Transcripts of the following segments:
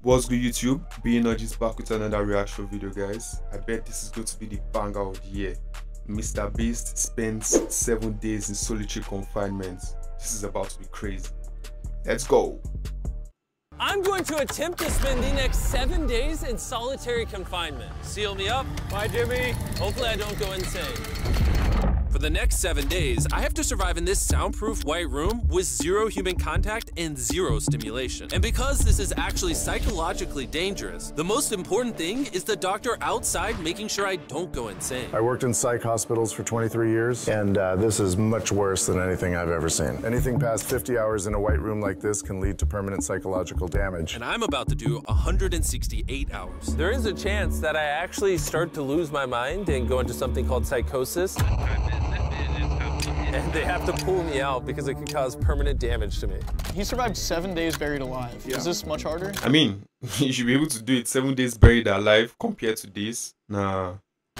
What's good, YouTube? Biyi Nuges back with another reaction video, guys. I bet this is going to be the banger of the year. MrBeast spends 7 days in solitary confinement. This is about to be crazy. Let's go. I'm going to attempt to spend the next 7 days in solitary confinement. Seal me up. Bye, Jimmy. Hopefully I don't go insane. For the next 7 days, I have to survive in this soundproof white room with 0 human contact and 0 stimulation. And because this is actually psychologically dangerous, the most important thing is the doctor outside making sure I don't go insane. I worked in psych hospitals for 23 years, and this is much worse than anything I've ever seen. Anything past 50 hours in a white room like this can lead to permanent psychological damage. And I'm about to do 168 hours. There is a chance that I actually start to lose my mind and go into something called psychosis. And they have to pull me out because it could cause permanent damage to me. He survived 7 days buried alive. Yeah. Is this much harder? I mean, you should be able to do it 7 days buried alive compared to this. Nah.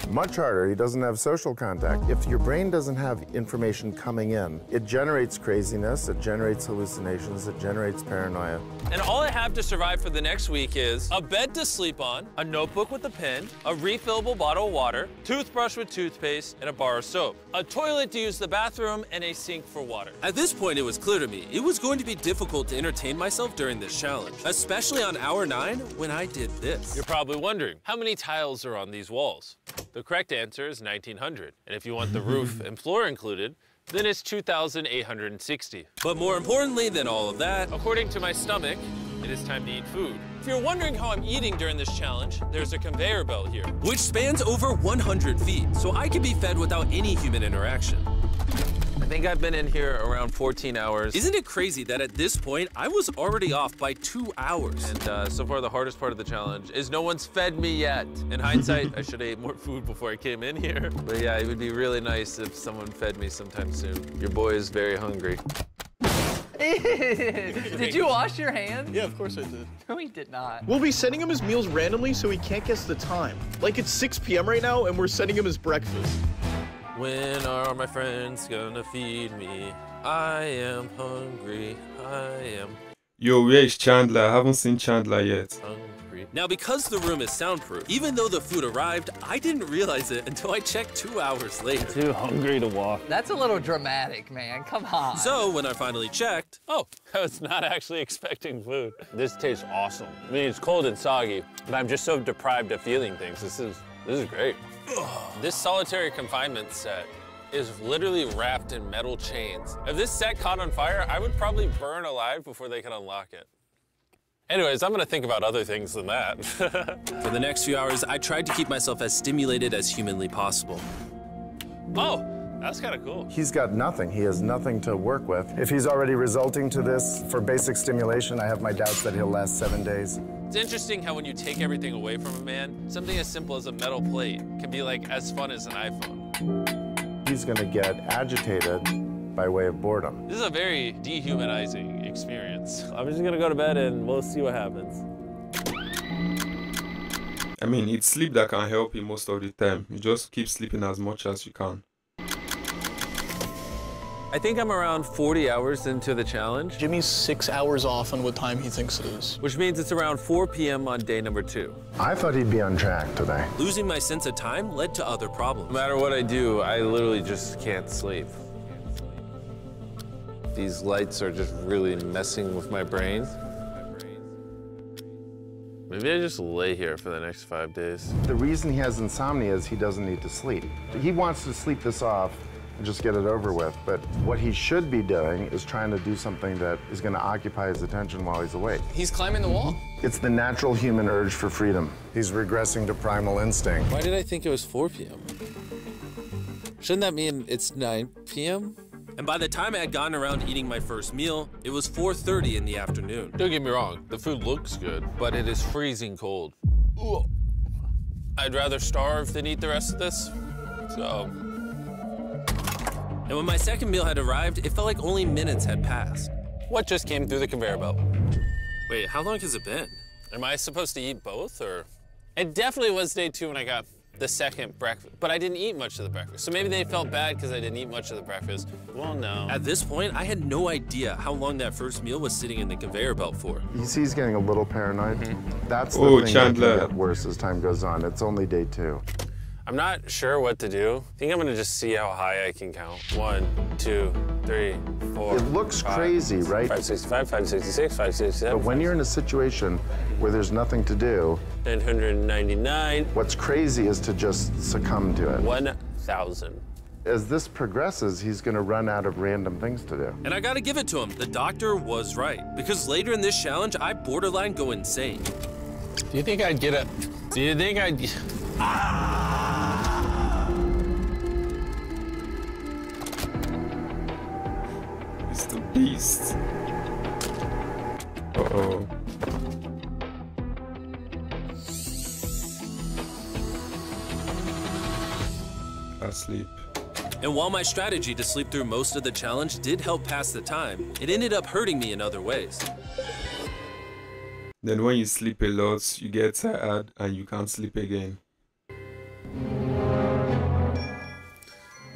Much harder. He doesn't have social contact. If your brain doesn't have information coming in, it generates craziness, it generates hallucinations, it generates paranoia. And all I have to survive for the next week is a bed to sleep on, a notebook with a pen, a refillable bottle of water, toothbrush with toothpaste, and a bar of soap, a toilet to use the bathroom, and a sink for water. At this point, it was clear to me it was going to be difficult to entertain myself during this challenge, especially on hour 9 when I did this. You're probably wondering, how many tiles are on these walls? The correct answer is 1,900, and if you want the roof and floor included, then it's 2,860. But more importantly than all of that, according to my stomach, it is time to eat food. If you're wondering how I'm eating during this challenge, there's a conveyor belt here, which spans over 100 feet, so I can be fed without any human interaction. I think I've been in here around 14 hours. Isn't it crazy that at this point, I was already off by 2 hours? And so far, the hardest part of the challenge is no one's fed me yet. In hindsight, I should have ate more food before I came in here. But yeah, it would be really nice if someone fed me sometime soon. Your boy is very hungry. Did you wash your hands? Yeah, of course I did. No, he did not. We'll be sending him his meals randomly so he can't guess the time. Like it's 6 p.m. right now and we're sending him his breakfast. When are my friends gonna feed me? I am hungry, I am Yo, where is Chandler? I haven't seen Chandler yet. hungry. Now, because the room is soundproof, even though the food arrived, I didn't realize it until I checked 2 hours later. Too hungry to walk. That's a little dramatic, man. Come on. So when I finally checked, oh, I was not actually expecting food. This tastes awesome. I mean, it's cold and soggy, but I'm just so deprived of feeling things. This is great. This solitary confinement set is literally wrapped in metal chains. If this set caught on fire, I would probably burn alive before they could unlock it. Anyways, I'm gonna think about other things than that. For the next few hours, I tried to keep myself as stimulated as humanly possible. Oh, that's kind of cool. He's got nothing. He has nothing to work with. If he's already resulting to this for basic stimulation, I have my doubts that he'll last 7 days. It's interesting how when you take everything away from a man, something as simple as a metal plate can be like as fun as an iPhone. He's gonna get agitated by way of boredom. This is a very dehumanizing experience. I'm just gonna go to bed and we'll see what happens. I mean, it's sleep that can help you most of the time. You just keep sleeping as much as you can. I think I'm around 40 hours into the challenge, Jimmy's 6 hours off on what time he thinks it is. which means it's around 4 p.m. on day number 2. I thought he'd be on track today. Losing my sense of time led to other problems. No matter what I do, I literally just can't sleep. These lights are just really messing with my brain. Maybe I just lay here for the next 5 days. The reason he has insomnia is he doesn't need to sleep. He wants to sleep this off and just get it over with, but what he should be doing is trying to do something that is going to occupy his attention while he's awake. He's climbing the wall. It's the natural human urge for freedom. He's regressing to primal instinct. Why did I think it was 4 p.m.? Shouldn't that mean it's 9 p.m.? And by the time I had gotten around eating my first meal, it was 4:30 in the afternoon. Don't get me wrong, the food looks good, but it is freezing cold. Ugh. I'd rather starve than eat the rest of this, so. And when my second meal had arrived, it felt like only minutes had passed. What just came through the conveyor belt? Wait, how long has it been? Am I supposed to eat both, or? It definitely was day 2 when I got the second breakfast, but I didn't eat much of the breakfast. So maybe they felt bad because I didn't eat much of the breakfast. Well, no. At this point, I had no idea how long that first meal was sitting in the conveyor belt for. You see he's getting a little paranoid. That's the Oh, thing Chandler. that can get worse as time goes on. It's only day 2. I'm not sure what to do. I think I'm gonna just see how high I can count. 1, 2, 3, 4. It looks crazy, right? 565, 566, 567. But when you're in a situation where there's nothing to do, 999. what's crazy is to just succumb to it. 1,000. As this progresses, he's going to run out of random things to do. And I gotta give it to him, the doctor was right. Because later in this challenge, I borderline go insane. Do you think I'd get a... Do you think I'd... MrBeast. Uh-oh. Asleep. And while my strategy to sleep through most of the challenge did help pass the time, it ended up hurting me in other ways. Then when you sleep a lot, you get tired and you can't sleep again.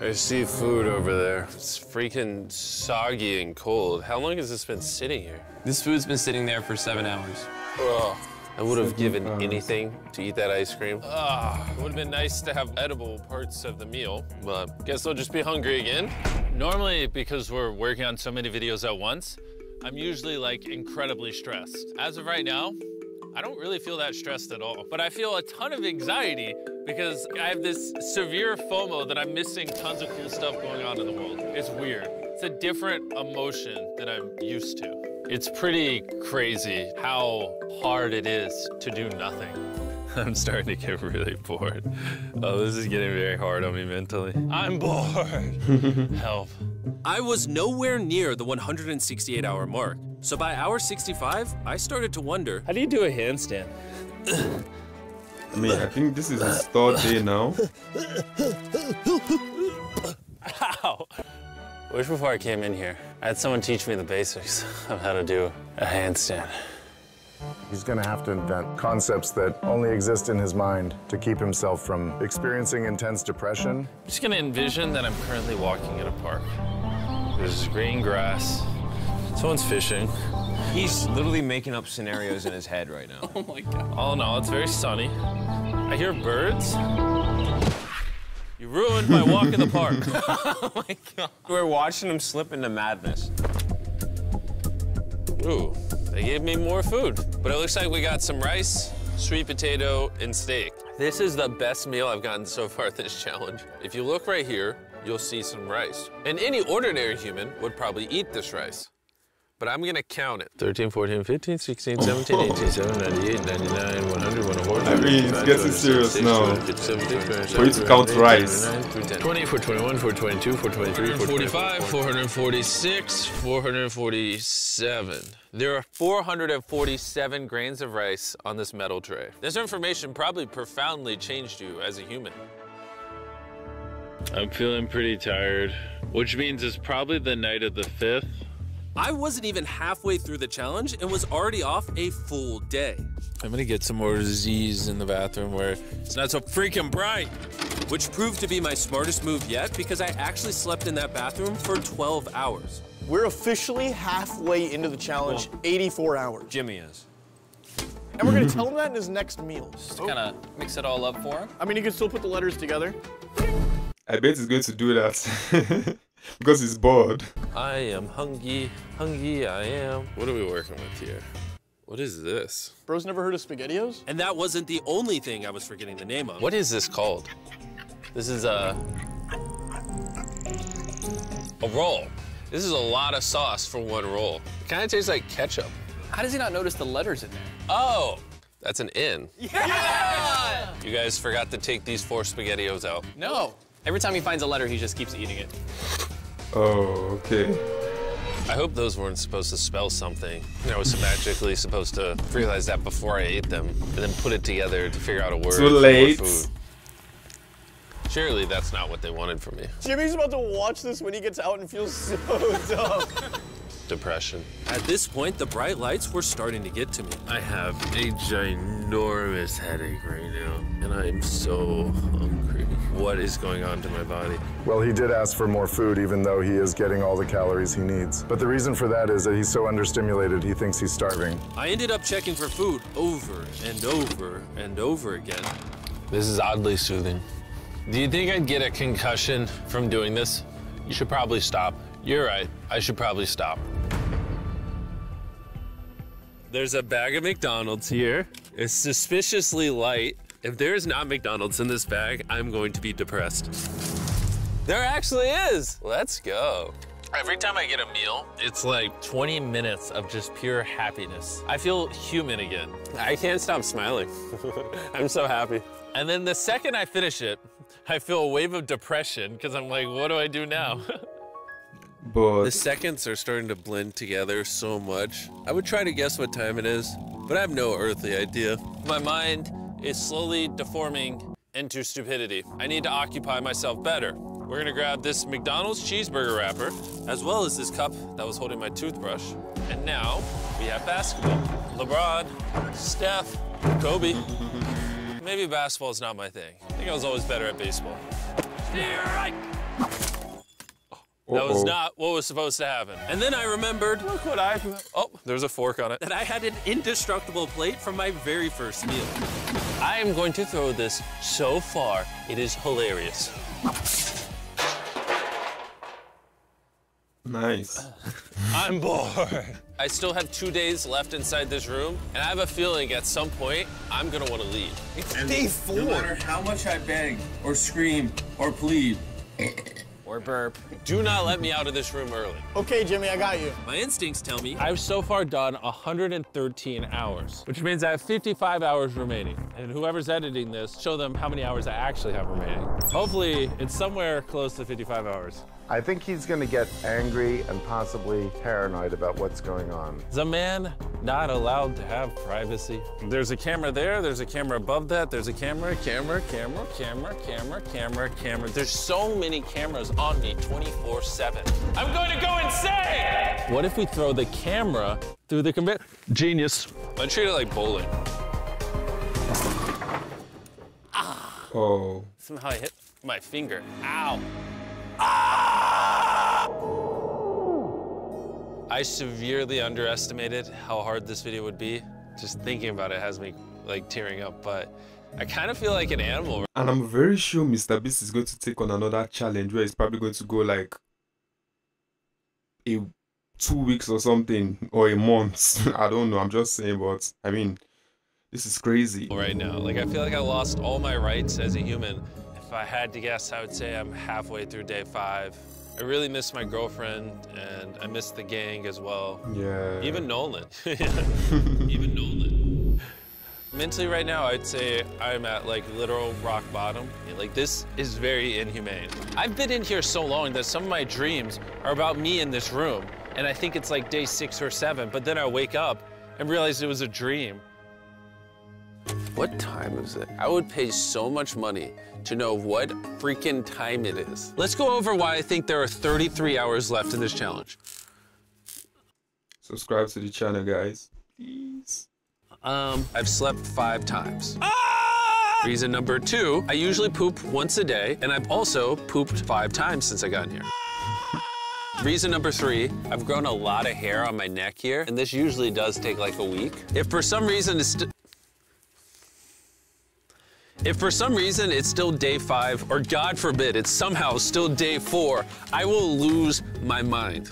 I see food over there. It's freaking soggy and cold. How long has this been sitting here? This food's been sitting there for 7 hours. Ugh. I would have given anything to eat that ice cream. It would have been nice to have edible parts of the meal, but guess I'll just be hungry again. Normally, because we're working on so many videos at once, I'm usually like incredibly stressed. As of right now, I don't really feel that stressed at all, but I feel a ton of anxiety because I have this severe FOMO that I'm missing tons of cool stuff going on in the world. It's weird. It's a different emotion than I'm used to. It's pretty crazy how hard it is to do nothing. I'm starting to get really bored. Oh, this is getting very hard on me mentally. I'm bored. Help. I was nowhere near the 168-hour mark. So by hour 65, I started to wonder, How do you do a handstand? I mean, I think this is his 3rd day now. Ow! I wish before I came in here, I had someone teach me the basics of how to do a handstand. He's going to have to invent concepts that only exist in his mind to keep himself from experiencing intense depression. I'm just gonna envision that I'm currently walking in a park. There's green grass. Someone's fishing. He's literally making up scenarios in his head right now. Oh my God. Oh no, it's very sunny. I hear birds. You ruined my walk in the park. Oh my God. We're watching him slip into madness. Ooh, they gave me more food. But it looks like we got some rice, sweet potato, and steak. This is the best meal I've gotten so far this challenge. If you look right here, you'll see some rice. And any ordinary human would probably eat this rice. But I'm gonna count it. 13, 14, 15, 16, 17, 18, 17, 98, 99, 100, 104, I mean, it's getting serious now. For you to count rice. 20, 421, 422, 423, 445, 446, 447. There are 447 grains of rice on this metal tray. This information probably profoundly changed you as a human. I'm feeling pretty tired, which means it's probably the night of the 5th. I wasn't even halfway through the challenge and was already off a full day. I'm gonna get some more Z's in the bathroom where it's not so freaking bright. Which proved to be my smartest move yet because I actually slept in that bathroom for 12 hours. We're officially halfway into the challenge, 84 hours. Jimmy is. And we're gonna tell him that in his next meal. Just to kind of mix it all up for him. I mean, he can still put the letters together. I bet he's going to do that. Because he's bored. I am hungry, hungry I am. What are we working with here? What is this? Bro's never heard of SpaghettiOs? And that wasn't the only thing I was forgetting the name of. What is this called? This is a roll. This is a lot of sauce for one roll. It kind of tastes like ketchup. How does he not notice the letters in there? Oh, that's an N. Yeah! You guys forgot to take these 4 SpaghettiOs out. No. Every time he finds a letter, he just keeps eating it. Oh, okay. I hope those weren't supposed to spell something. I was magically supposed to realize that before I ate them, and then put it together to figure out a word Too for late. food. Surely that's not what they wanted from me. Jimmy's about to watch this when he gets out and feels so dumb. depression. At this point, the bright lights were starting to get to me. I have a ginormous headache right now, and I'm so hungry. What is going on to my body? Well, he did ask for more food, even though he is getting all the calories he needs. But the reason for that is that he's so understimulated, he thinks he's starving. I ended up checking for food over and over and over again. This is oddly soothing. Do you think I'd get a concussion from doing this? You should probably stop. You're right, I should probably stop. There's a bag of McDonald's here. It's suspiciously light. If there's not McDonald's in this bag, I'm going to be depressed. There actually is. Let's go. Every time I get a meal, it's like 20 minutes of just pure happiness. I feel human again. I can't stop smiling. I'm so happy. And then the second I finish it, I feel a wave of depression because I'm like, what do I do now? But The seconds are starting to blend together so much. I would try to guess what time it is, but I have no earthly idea. My mind is slowly deforming into stupidity. I need to occupy myself better. We're gonna grab this McDonald's cheeseburger wrapper, as well as this cup that was holding my toothbrush. And now we have basketball. LeBron, Steph, Kobe. Maybe basketball is not my thing. I think I was always better at baseball. That was not what was supposed to happen. And then I remembered, look what oh, there's a fork on it, that I had an indestructible plate from my very first meal. I am going to throw this so far, it is hilarious. nice. I'm bored. I still have 2 days left inside this room, and I have a feeling at some point, I'm gonna wanna leave. It's day 4. No matter how much I beg, or scream, or plead, Or burp. Do not let me out of this room early. Okay, Jimmy, I got you. My instincts tell me I've so far done 113 hours, which means I have 55 hours remaining. And whoever's editing this, show them how many hours I actually have remaining. Hopefully, it's somewhere close to 55 hours. I think he's going to get angry and possibly paranoid about what's going on. Is a man not allowed to have privacy? There's a camera there, there's a camera above that, there's a camera. There's so many cameras on me 24/7. I'm going to go insane! What if we throw the camera through the conveyor? Genius. I treat it like bowling. Oh. Somehow I hit my finger. Ow. I severely underestimated how hard this video would be. Just thinking about it has me like tearing up, but I kind of feel like an animal. And I'm very sure MrBeast is going to take on another challenge where he's probably going to go like 2 weeks or something, or a month. I don't know, I'm just saying, but I mean, this is crazy. Right now, like I feel like I lost all my rights as a human. If I had to guess, I would say I'm halfway through day 5. I really miss my girlfriend, and I miss the gang as well. Yeah. Even Nolan. Even Nolan. Mentally right now, I'd say I'm at like literal rock bottom. Like this is very inhumane. I've been in here so long that some of my dreams are about me in this room. And I think it's like day 6 or 7, but then I wake up and realize it was a dream. What time is it? I would pay so much money to know what freaking time it is. Let's go over why I think there are 33 hours left in this challenge. Subscribe to the channel, guys, please. I've slept 5 times. Reason number 2, I usually poop once a day, and I've also pooped 5 times since I got in here. Reason number 3, I've grown a lot of hair on my neck here, and this usually does take like a week. If for some reason it's still day 5, or God forbid, it's somehow still day 4, I will lose my mind.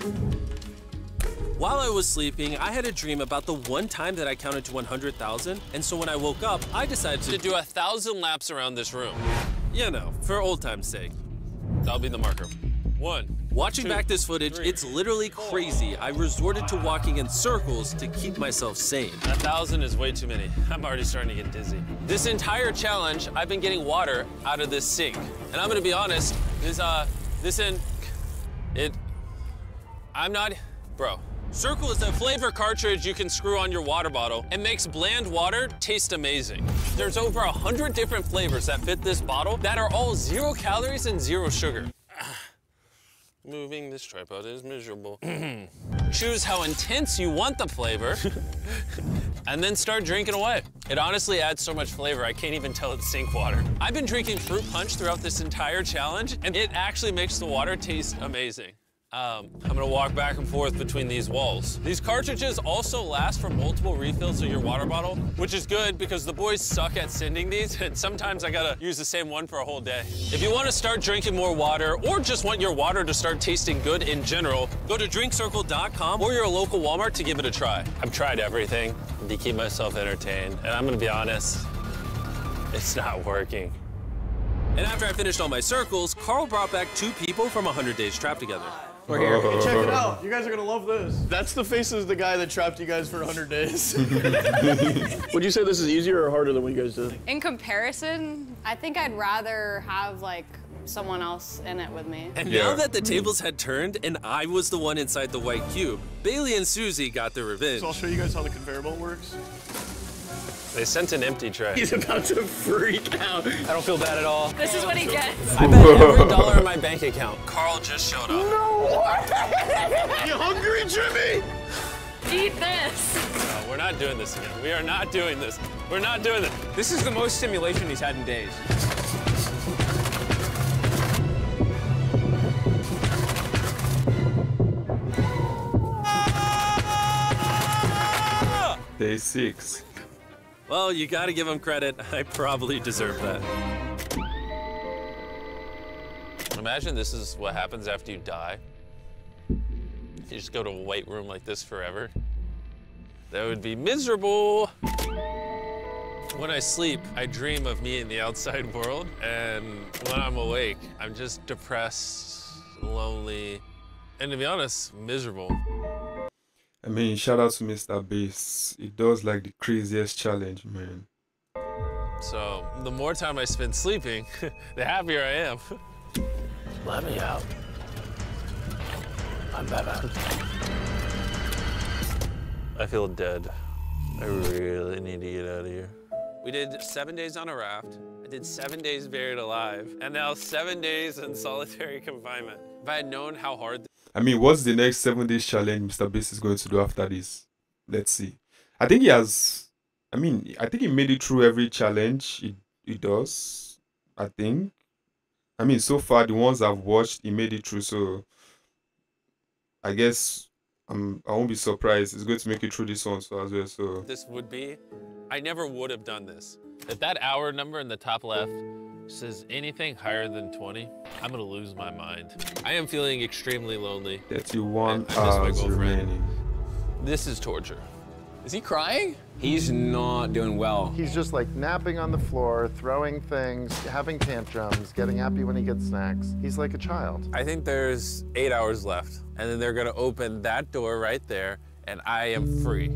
While I was sleeping, I had a dream about the one time that I counted to 100,000, and so when I woke up, I decided to do 1,000 laps around this room. You know, for old time's sake. That'll be the marker. 1. Watching back this footage, it's literally crazy. I resorted to walking in circles to keep myself sane. 1,000 is way too many. I'm already starting to get dizzy. This entire challenge, I've been getting water out of this sink. And I'm gonna be honest, bro. Circle is a flavor cartridge you can screw on your water bottle and makes bland water taste amazing. There's over 100 different flavors that fit this bottle that are all 0 calories and 0 sugar. Moving this tripod is miserable. choose how intense you want the flavor, and then start drinking away. It honestly adds so much flavor, I can't even tell it's sink water. I've been drinking fruit punch throughout this entire challenge, and it actually makes the water taste amazing. I'm gonna walk back and forth between these walls. These cartridges also last for multiple refills of your water bottle, which is good because the boys suck at sending these, and sometimes I gotta use the same one for a whole day. If you wanna start drinking more water, or just want your water to start tasting good in general, go to drinkcircle.com or your local Walmart to give it a try. I've tried everything to keep myself entertained, and I'm gonna be honest, it's not working. And after I finished all my circles, Carl brought back 2 people from 100 Days Trapped Together. We're here. Hey, check it out. You guys are gonna love this. That's the face of the guy that trapped you guys for 100 days. Would you say this is easier or harder than what you guys did? In comparison, I think I'd rather have like someone else in it with me. And now that the tables had turned and I was the one inside the white cube, Bailey and Susie got their revenge. So I'll show you guys how the conveyor belt works. They sent an empty tray. He's about to freak out. I don't feel bad at all. This is what he gets. I bet every dollar in my bank account. Carl just showed up. No way! You hungry, Jimmy? Eat this. No, we're not doing this again. We are not doing this. We're not doing this. This is the most stimulation he's had in days. Day 6. Well, you gotta give him credit. I probably deserve that. Imagine this is what happens after you die. You just go to a white room like this forever. That would be miserable. When I sleep, I dream of me in the outside world, and when I'm awake, I'm just depressed, lonely, and to be honest, miserable. I mean, shout out to MrBeast. He does like the craziest challenge, man. So, the more time I spend sleeping, the happier I am. Let me out. I'm Batman. I feel dead. I really need to get out of here. We did 7 days on a raft. I did 7 days buried alive, and now 7 days in solitary confinement. If I had known how hard. I mean, what's the next 7 days challenge MrBeast is going to do after this? Let's see. I think he has. I mean, I think he made it through every challenge he does. I think. I mean, so far the ones I've watched, he made it through. So I guess I won't be surprised. He's going to make it through this one so as well. So This would be. I never would have done this. If that hour number in the top left says anything higher than 20, I'm gonna lose my mind. I am feeling extremely lonely. 31 I miss my hours girlfriend. remaining. This is torture. Is he crying? He's not doing well. He's just like napping on the floor, throwing things, having tantrums, getting happy when he gets snacks. He's like a child. I think there's 8 hours left, and then they're gonna open that door right there, and I am free.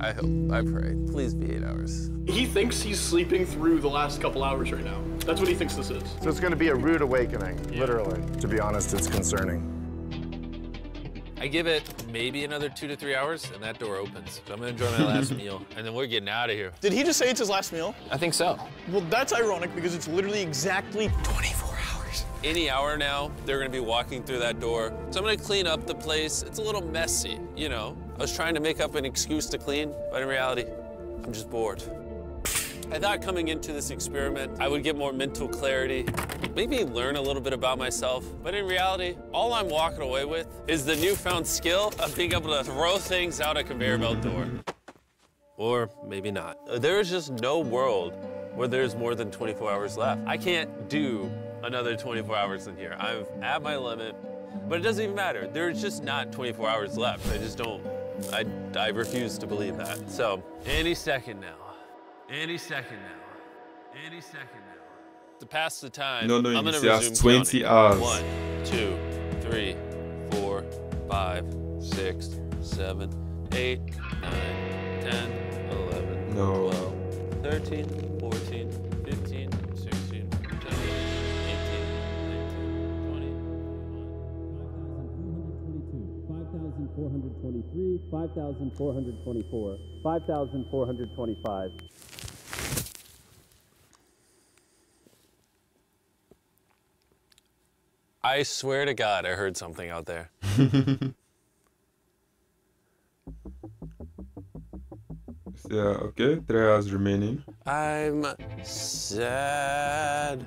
I hope, I pray. Please be 8 hours. He thinks he's sleeping through the last couple hours right now. That's what he thinks this is. So it's going to be a rude awakening, literally. To be honest, it's concerning. I give it maybe another 2 to 3 hours, and that door opens. So I'm gonna enjoy my last meal, and then we're getting out of here. Did he just say it's his last meal? I think so. Well, that's ironic because it's literally exactly 24 hours. Any hour now, they're gonna be walking through that door. So I'm gonna clean up the place. It's a little messy, you know. I was trying to make up an excuse to clean, but in reality, I'm just bored. I thought coming into this experiment, I would get more mental clarity, maybe learn a little bit about myself, but in reality, all I'm walking away with is the newfound skill of being able to throw things out a conveyor belt door. Or maybe not. There is just no world where there's more than 24 hours left. I can't do another 24 hours in here. I'm at my limit, but it doesn't even matter. There's just not 24 hours left. I just don't, I refuse to believe that. So, any second now. Any second now. Any second now. To pass the time, No, I'm you gonna see, that's resume 20 counting. hours. 1, 2, 3, 4, 5, 6, 7, 8, 9, 10, 11, No. 12, 13, 14, 15, 16, 17, 18, 19, 20, 5,423, 5,424, 5,425. I swear to God, I heard something out there. Yeah, okay, 3 hours remaining. I'm sad.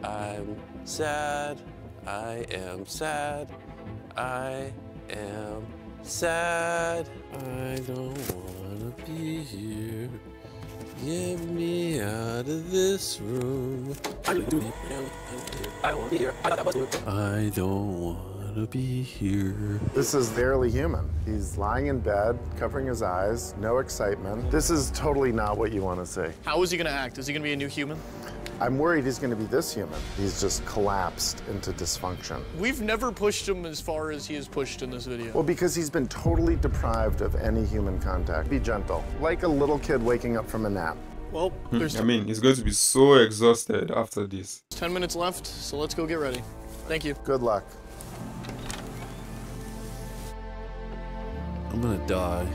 I'm sad. I am sad. I am sad. I don't wanna be here. Get me out of this room. I don't wanna be here. I don't wanna be here. This is barely human. He's lying in bed, covering his eyes, no excitement. This is totally not what you want to see. How is he gonna act? Is he gonna be a new human? I'm worried he's going to be this human. He's just collapsed into dysfunction. We've never pushed him as far as he is pushed in this video. Well, because he's been totally deprived of any human contact. Be gentle, like a little kid waking up from a nap. Well, there's I mean, he's going to be so exhausted after this. 10 minutes left, so let's go get ready. Thank you. Good luck. I'm gonna die.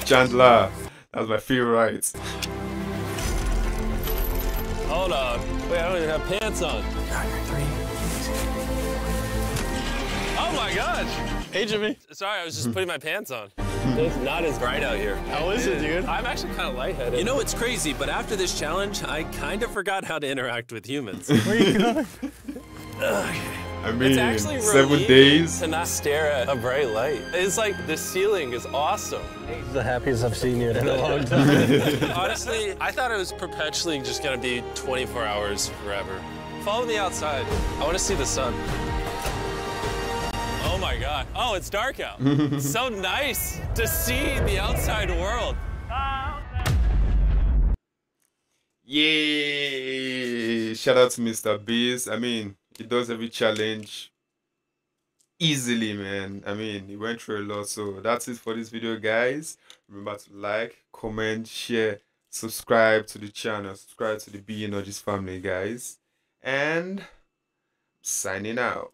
Chandler, that's my favorite. Hold on. Wait, I don't even have pants on. Oh my gosh! Hey, Jimmy. Sorry, I was just putting my pants on. It's not as bright out here. How is it, dude? I'm actually kind of lightheaded. You know what's crazy, but after this challenge, I kind of forgot how to interact with humans. Where are you going? I mean, It's actually 7 relieving days. to not stare at a bright light. It's like the ceiling is awesome. It's the happiest I've seen you in a long time. Honestly, I thought it was perpetually just gonna be 24 hours forever. Follow me outside. I want to see the sun. Oh my God. Oh, it's dark out. So nice to see the outside world. Yay! Shout out to MrBeast. I mean, he does every challenge easily, man. I mean, he went through a lot. So that's it for this video, guys. Remember to like, comment, share, subscribe to the channel, subscribe to the Biyi Nuges family, guys. And signing out.